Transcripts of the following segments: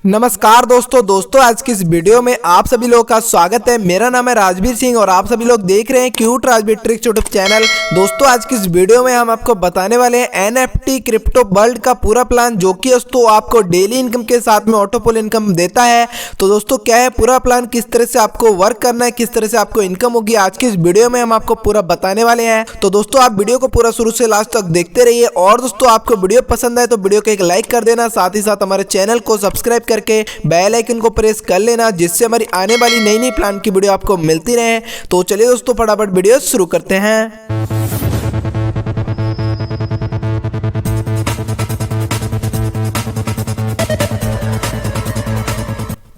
नमस्कार दोस्तों आज की इस वीडियो में आप सभी लोगों का स्वागत है। मेरा नाम है राजवीर सिंह और आप सभी लोग देख रहे हैं cute Rajveer tricks YouTube channel. दोस्तों आज की इस वीडियो में हम आपको बताने वाले हैं NFT क्रिप्टो वर्ल्ड का पूरा प्लान, जो कि दोस्तों आपको डेली इनकम के साथ में ऑटोपोल इनकम देता है। तो दोस्तों क्या है पूरा प्लान, किस तरह से आपको वर्क करना है, किस तरह से आपको इनकम होगी, आज की इस वीडियो में हम आपको पूरा बताने वाले हैं। तो दोस्तों आप वीडियो को पूरा शुरू से लास्ट तक देखते रहिए और दोस्तों आपको वीडियो पसंद आए तो वीडियो को एक लाइक कर देना, साथ ही साथ हमारे चैनल को सब्सक्राइब करके बेल आइकन को प्रेस कर लेना, जिससे हमारी आने वाली नई प्लान की वीडियो आपको मिलती रहे। तो चलिए दोस्तों फटाफट वीडियो शुरू करते हैं।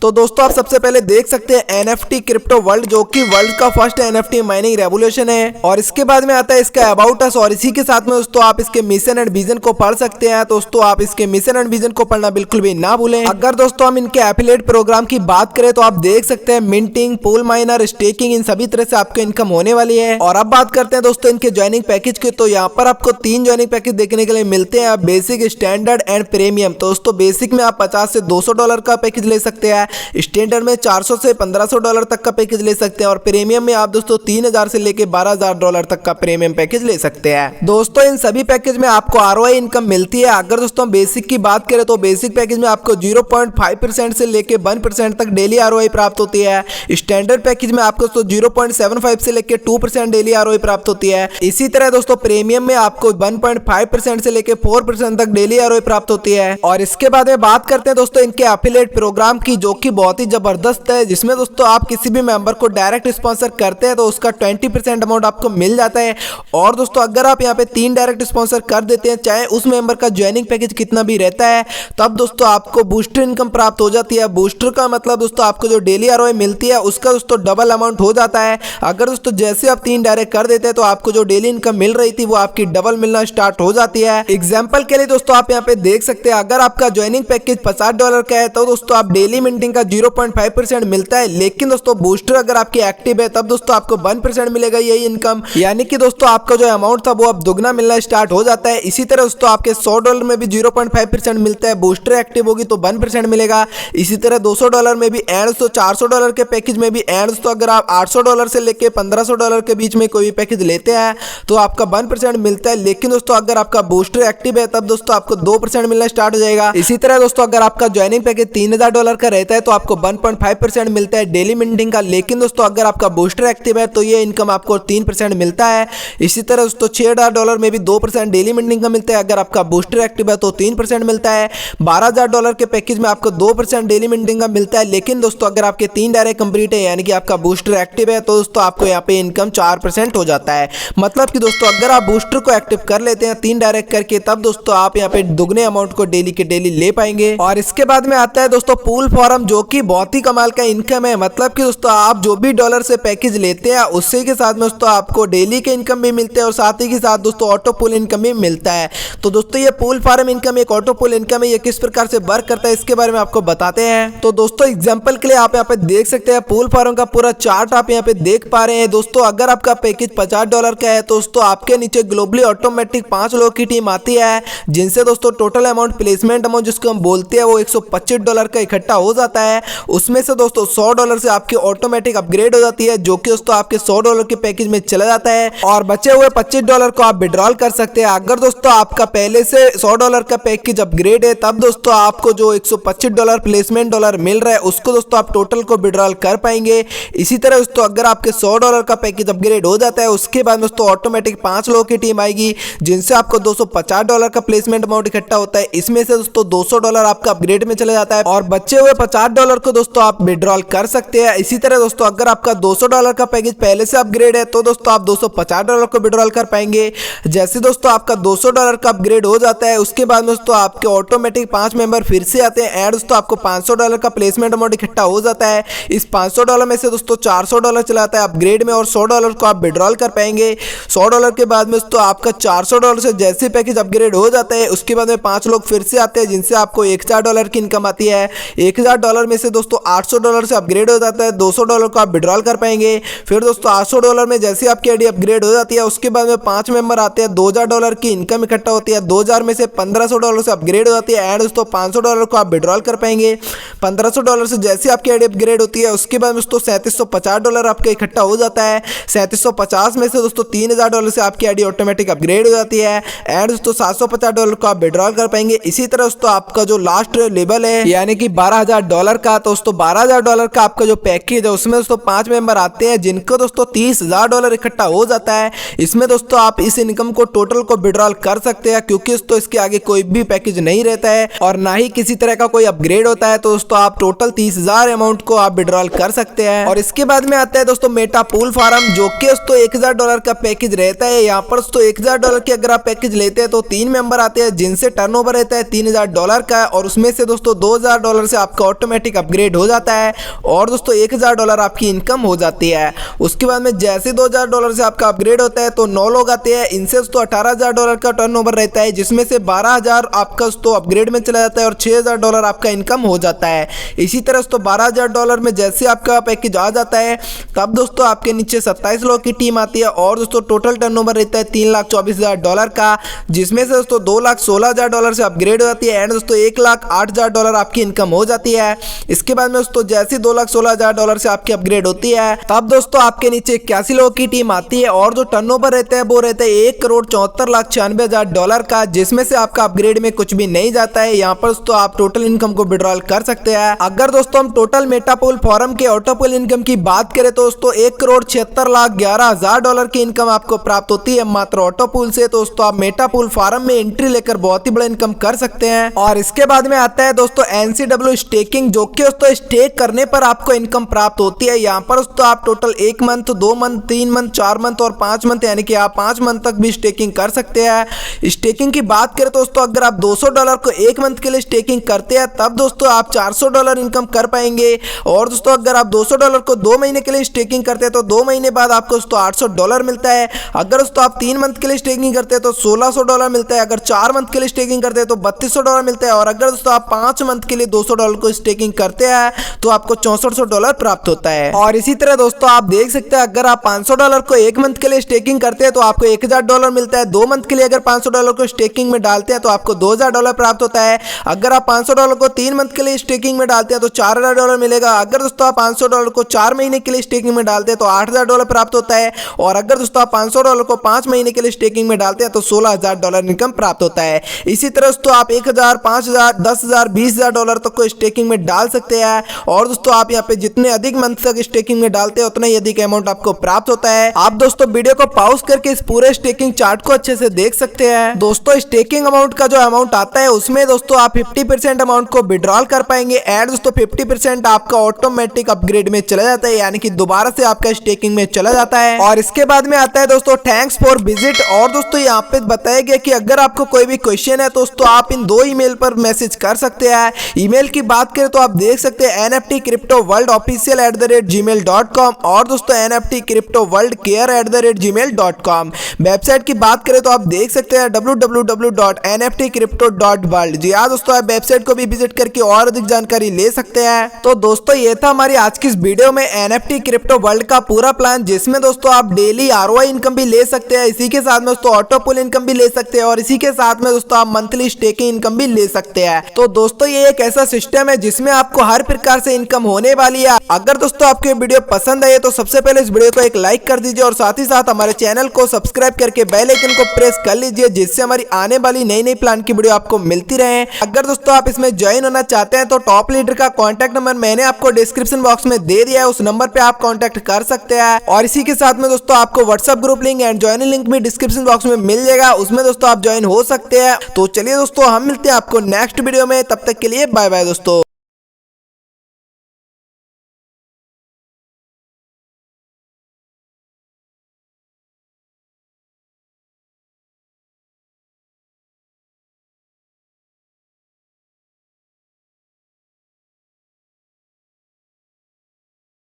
तो दोस्तों आप सबसे पहले देख सकते हैं NFT क्रिप्टो वर्ल्ड, जो कि वर्ल्ड का फर्स्ट NFT माइनिंग रेवोल्यूशन है। और इसके बाद में आता है इसका अबाउट अस, और इसी के साथ में दोस्तों आप इसके मिशन एंड विजन को पढ़ सकते हैं। दोस्तों आप इसके मिशन एंड विजन को पढ़ना बिल्कुल भी ना भूलें। अगर दोस्तों हम इनके एफिलिएट प्रोग्राम की बात करें तो आप देख सकते हैं मिंटिंग, पूल माइनर, स्टेकिंग, इन सभी तरह से आपको इनकम होने वाली है। और अब बात करते हैं दोस्तों इनके ज्वाइनिंग पैकेज की, तो यहाँ पर आपको 3 ज्वाइनिंग पैकेज देखने के लिए मिलते हैं, बेसिक, स्टैंडर्ड एंड प्रीमियम। दोस्तों बेसिक में आप 50 से $200 का पैकेज ले सकते हैं, स्टैंडर्ड में $400 से $1500 तक का पैकेज ले सकते हैं और प्रीमियम में आप दोस्तों $3000 से लेके $12000 तक का प्रीमियम पैकेज ले सकते हैं। दोस्तों इन सभी पैकेज में आपको ROI इनकम मिलती है। अगर दोस्तों हम बेसिक की बात करें तो बेसिक पैकेज में आपको 0.5% से लेके 1% तक डेली ROI प्राप्त होती है। स्टैंडर्ड पैकेज में आपको दोस्तों 0.75 से लेके 2% डेली ROI प्राप्त होती है। इसी तरह दोस्तों प्रीमियम में आपको 1.5% से लेके 4% तक डेली ROI प्राप्त होती है। और इसके बाद में बात करते हैं दोस्तों इनके एफिलिएट प्रोग्राम की, जो कि बहुत ही जबरदस्त है, जिसमें दोस्तों आप किसी भी मेंबर को डायरेक्ट स्पॉन्सर करते हैं तो उसका 20% अमाउंट आपको मिल जाता है। और दोस्तों अगर आप यहाँ पे 3 डायरेक्ट स्पॉन्सर कर देते हैं, चाहे उस मेंबर का ज्वाइनिंग पैकेज कितना भी रहता है, तब दोस्तों आपको बूस्टर इनकम प्राप्त हो जाती है। बूस्टर का मतलब दोस्तों आपको जो डेली ROI मिलती है उसका दोस्तों डबल अमाउंट हो जाता है। अगर दोस्तों जैसे आप 3 डायरेक्ट कर देते हैं तो आपको जो डेली इनकम मिल रही थी वो आपकी डबल मिलना स्टार्ट हो जाती है। एग्जाम्पल के लिए दोस्तों आप यहाँ पे देख सकते हैं, अगर आपका ज्वाइनिंग पैकेज $50 का है तो दोस्तों आप डेली मिंटिंग का 0.5% मिलता है। लेकिन दोस्तों बूस्टर अगर आपकी एक्टिव है तब दोस्तों आपको 1% मिलेगा यही इनकम, यानी कि दोस्तों आपका जो अमाउंट था वो अब दुगना मिलना स्टार्ट हो जाता है। इसी तरह दोस्तों आपके $100 में भी 0.5% मिलता है, बूस्टर एक्टिव होगी तो 1% मिलेगा। इसी तरह $200 में भी एंड, दोस्तों $400 के पैकेज में भी एंड, दोस्तों अगर आप $800 से लेके $1500 के बीच में कोई भी पैकेज लेते हैं तो आपका 1% मिलता है। लेकिन दोस्तों अगर आपका बूस्टर एक्टिव है तब दोस्तों आपको 2% मिलना स्टार्ट हो जाएगा। इसी तरह दोस्तों अगर आपका ज्वाइनिंग पैकेज $3000 का रहता है तो आपको 1.5% मिलता है डेली मिंटिंग का। लेकिन दोस्तों अगर आपका बूस्टर एक्टिव है तो ये इनकम आपको 3% मिलता है। इसी तरह दोस्तों $6000 में भी 2% डेली मिंटिंग का मिलता है, अगर आपका बूस्टर एक्टिव है तो 3% मिलता है। $12000 के पैकेज में आपको 2% डेली मिंटिंग का मिलता है। लेकिन दोस्तों अगर आपके 3 डायरेक्ट कंप्लीट है, यानी कि आपका बूस्टर एक्टिव है, तो दोस्तों आपको यहाँ पे इनकम 4% हो जाता है। मतलब कि दोस्तों अगर आप बूस्टर को एक्टिव कर लेते हैं 3 डायरेक्ट करके, तब दोस्तों आप यहाँ पे दुगने अमाउंट को डेली के डेली ले पाएंगे। और इसके बाद में आता है दोस्तों पूल फॉर्म, जो कि बहुत ही कमाल का इनकम है। मतलब कि दोस्तों आप जो भी डॉलर से पैकेज लेते हैं उससे के साथ में दोस्तों आपको डेली के इनकम भी मिलते हैं और साथ ही के साथ दोस्तों ऑटो पूल इनकम भी मिलता है। तो दोस्तों ये पूल फार्म इनकम, एक ऑटो पूल इनकम है, ये किस प्रकार से वर्क करता है इसके बारे में आपको बताते हैं। तो दोस्तों एग्जांपल के लिए आप यहाँ पे देख सकते हैं पूल फार्म का पूरा चार्ट आप यहाँ पे देख पा रहे हैं। दोस्तों अगर आपका पैकेज $50 का है तो दोस्तों आपके नीचे ग्लोबली ऑटोमेटिक 5 लोगों की टीम आती है, जिनसे दोस्तों टोटल अमाउंट, प्लेसमेंट अमाउंट जिसको हम बोलते हैं, वो $125 का इकट्ठा हो जाता है। उसमें से दोस्तों $100 से आपकी ऑटोमेटिक अपग्रेड हो जाती है, जो कि दोस्तों आपके $100 के पैकेज में चला जाता है और बचे हुए $25 को आप विड्रॉल कर सकते हैं। अगर दोस्तों आपका पहले से $100 का पैकेज अपग्रेड है तब दोस्तों आपको जो $125 प्लेसमेंट डॉलर मिल रहा है उसको दोस्तों आप टोटल को विड्रॉल कर पाएंगे। इसी तरह दोस्तों अगर आपके $100 का पैकेज अपग्रेड हो जाता है उसके बाद दोस्तों ऑटोमेटिक 5 लोगों की टीम आएगी, जिनसे आपको $250 का प्लेसमेंट अमाउंट इकट्ठा होता है। इसमें से दोस्तों $200 आपका अपग्रेड में चला जाता है और बचे हुए $50 को दोस्तों आप विड्रॉल कर सकते हैं। इसी तरह दोस्तों अगर आपका $200 का पैकेज पहले से अपग्रेड है तो दोस्तों आप $250 को विड्रॉल कर पाएंगे। जैसे दोस्तों आपका $200 का अपग्रेड हो जाता है उसके बाद दोस्तों आपके ऑटोमेटिक 5 मेंबर फिर से आते हैं एंड दोस्तों आपको $500 का प्लेसमेंट अमाउंट इकट्ठा हो जाता है। इस $500 में से दोस्तों $400 चला जाता है अपग्रेड में और $100 को आप विड्रॉल कर पाएंगे। $100 के बाद में दोस्तों आपका $400 से जैसे पैकेज अपग्रेड हो जाता है उसके बाद में 5 लोग फिर से आते हैं, जिनसे आपको $1000 की इनकम आती है। $1000 डॉलर में से दोस्तों $800 से अपग्रेड हो जाता है। $200 को आप विड्रॉल कर पाएंगे। फिर दोस्तों $800 में जैसे आपकी आईडी अपग्रेड हो जाती है उसके बाद में 5 मेंबर आते हैं, $2000 की इनकम इकट्ठा होती है। 2000 में से $1500 से अपग्रेड हो जाती है एंड दोस्तों $500 को आप विड्रॉल कर पाएंगे। $1500 से जैसे आपकी आईडी अपग्रेड होती है उसके बाद दोस्तों $3750 आपका इकट्ठा हो जाता है। 3750 में से दोस्तों $3000 से आपकी आईडी ऑटोमेटिक अपग्रेड हो जाती है एंड दोस्तों $750 को आप विड्रॉल कर पाएंगे। इसी तरह दोस्तों आपका जो लास्ट लेवल है यानी कि $12000 का, तो दोस्तों $12000 का आपका जो पैकेज है उसमें दोस्तों 5 मेंबर आते हैं जिनको दोस्तों $30000 इकट्ठा हो जाता है। इसमें दोस्तों आप इस इनकम को टोटल को विड्रॉल कर सकते हैं क्योंकि दोस्तों इसके आगे कोई भी पैकेज नहीं रहता है और ना ही किसी तरह का कोई अपग्रेड होता है। तो दोस्तों आप टोटल 30,000 अमाउंट को आप विड्रॉल कर सकते हैं। और इसके बाद में आता है दोस्तों मेटा पूल फार्म जो कि दोस्तों $1000 का पैकेज रहता है। यहाँ पर दोस्तों $1000 के अगर आप पैकेज लेते हैं तो 3 मेंबर आते हैं जिनसे टर्नओवर रहता है $3000 का और उसमें से दोस्तों $2000 से आपका ऑटोमेटिक अपग्रेड हो जाता है और दोस्तों $1000 आपकी इनकम हो जाती है। उसके बाद में जैसे $2000 से आपका अपग्रेड होता है तो 9 लोग आते हैं, इनसे दोस्तों $18000 का टर्नओवर रहता है जिसमें से 12000 आपका दोस्तों अपग्रेड में चला जाता है और $6000 आपका इनकम हो जाता है। इसी तरह दोस्तों $12000 में जैसे आपका पैकेज आ जाता है तब दोस्तों आपके नीचे 27 लोग की टीम आती है और दोस्तों टोटल टर्नओवर रहता है $3,24,000 का जिसमें से दोस्तों $2,16,000 से अपग्रेड हो जाती है एंड दोस्तों $1,08,000 आपकी इनकम हो जाती है। इसके बाद में दोस्तों जैसे $2,16,000 से आपकी अपग्रेड होती है तब दोस्तों आपके नीचे 81 लोगों की टीम आती है और जो टर्नओवर रहता है वो रहता है $1,74,96,000 का जिसमें से आपका अपग्रेड में कुछ भी नहीं जाता है। यहाँ पर दोस्तों आप टोटल इनकम को विड्रॉल कर सकते हैं। अगर दोस्तों हम टोटल मेटापूल फॉरम के ऑटोपूल इनकम की बात करें तो दोस्तों $1,76,11,000 की इनकम आपको प्राप्त होती है मात्र ऑटोपूल से। तो दोस्तों आप मेटापूल फार्म में एंट्री लेकर बहुत ही बड़ा इनकम कर सकते हैं। और इसके बाद में आता है दोस्तों NCW स्टेकिंग जो कि दोस्तों स्टेक करने पर आपको इनकम प्राप्त होती है। यहाँ पर दोस्तों आप total 1 month, 2 month, 3 month, 4 month और 5 मंथ यानी कि आप 5 मंथ तक भी स्टेकिंग कर सकते हैं। स्टेकिंग की बात करें तो दोस्तों अगर आप $200 को 1 मंथ के लिए स्टेकिंग करते हैं तब दोस्तों आप $400 इनकम कर पाएंगे। और दोस्तों अगर आप $200 को 2 महीने के लिए स्टेकिंग करते हैं तो 2 महीने बाद आपको दोस्तों $800 मिलता है। अगर दोस्तों आप 3 मंथ के लिए स्टेकिंग करते हैं तो $1600 मिलता है। अगर 4 मंथ के लिए स्टेकिंग करते हैं तो $3200 मिलता है। और अगर दोस्तों आप 5 मंथ के लिए $200 को स्टेकिंग करते हैं तो आपको $6400 प्राप्त होता है। और इसी तरह दोस्तों आप देख सकते हैं अगर आप $500 को 1 मंथ के लिए स्टेकिंग करते हैं तो आपको $1000 मिलता है। 2 मंथ के लिए अगर $500 को स्टेकिंग में डालते हैं तो आपको $2000 प्राप्त होता है। अगर आप $500 को 3 मंथ के लिए स्टेकिंग में डालते हैं तो $4000 मिलेगा। अगर दोस्तों आप $500 को 4 महीने के लिए स्टेकिंग में डालते हैं तो $8000 प्राप्त होता है। और अगर दोस्तों आप $500 को 5 महीने के लिए स्टेकिंग में डालते हैं तो $16000 इनकम प्राप्त होता है। इसी तरह दोस्तों आप 1000, 5000, 10000, $20000 तक को स्टेकिंग में डाल सकते हैं। और दोस्तों आप यहाँ पे जितने अधिक मंथ तक स्टेकिंग में डालते हैं उतना ही अधिक अमाउंट आपको प्राप्त होता है। आप दोस्तों वीडियो को पॉज करके इस पूरे स्टेकिंग चार्ट को अच्छे से देख सकते हैं। दोस्तों स्टेकिंग अमाउंट का जो अमाउंट आता है उसमें दोस्तों आप 50% अमाउंट को विड्रॉल कर पाएंगे एंड दोस्तों 50% आपका ऑटोमेटिक अपग्रेड में चला जाता है यानी कि दोबारा से आपका स्टेकिंग में चला जाता है। और इसके बाद में आता है दोस्तों थैंक्स फॉर विजिट। और दोस्तों यहाँ पे बताया गया कि अगर आपको कोई भी क्वेश्चन है दोस्तों आप इन 2 ईमेल पर मैसेज कर सकते हैं। ईमेल की बात करें तो आप देख सकते हैं nftcryptoworldofficial@gmail.com और दोस्तों nftcryptoworldcare@gmail.com। वेबसाइट की बात करें तो आप देख सकते हैं www.nftcrypto.world। जी हाँ दोस्तों आप वेबसाइट को भी विजिट करके और अधिक जानकारी ले सकते हैं। तो दोस्तों ये था हमारी आज की इस वीडियो में NFT क्रिप्टो वर्ल्ड का पूरा प्लान जिसमें दोस्तों आप डेली ROI इनकम भी ले सकते हैं, इसी के साथ में दोस्तों ऑटोपूल इनकम भी ले सकते हैं और इसी के साथ में दोस्तों आप मंथली स्टेकिंग इनकम भी ले सकते हैं। तो दोस्तों ये एक ऐसा सिस्टम है जिसमें आपको हर प्रकार से इनकम होने वाली है। अगर दोस्तों आपको ये वीडियो पसंद आए तो सबसे पहले इस वीडियो को एक लाइक कर दीजिए और साथ ही साथ हमारे चैनल को सब्सक्राइब करके बेल आइकन को प्रेस कर लीजिए जिससे हमारी आने वाली नई नई प्लान की वीडियो आपको मिलती रहे। अगर दोस्तों आप इसमें ज्वाइन होना चाहते हैं तो टॉप लीडर का कॉन्टैक्ट नंबर मैंने आपको डिस्क्रिप्शन बॉक्स में दे दिया है, उस नंबर पे आप कॉन्टैक्ट कर सकते हैं। और इसी के साथ में दोस्तों आपको WhatsApp group link and joining link भी डिस्क्रिप्शन बॉक्स में मिल जाएगा, उसमें दोस्तों आप ज्वाइन हो सकते हैं। तो चलिए दोस्तों हम मिलते हैं आपको नेक्स्ट वीडियो में, तब तक के लिए बाय बाय दोस्तों।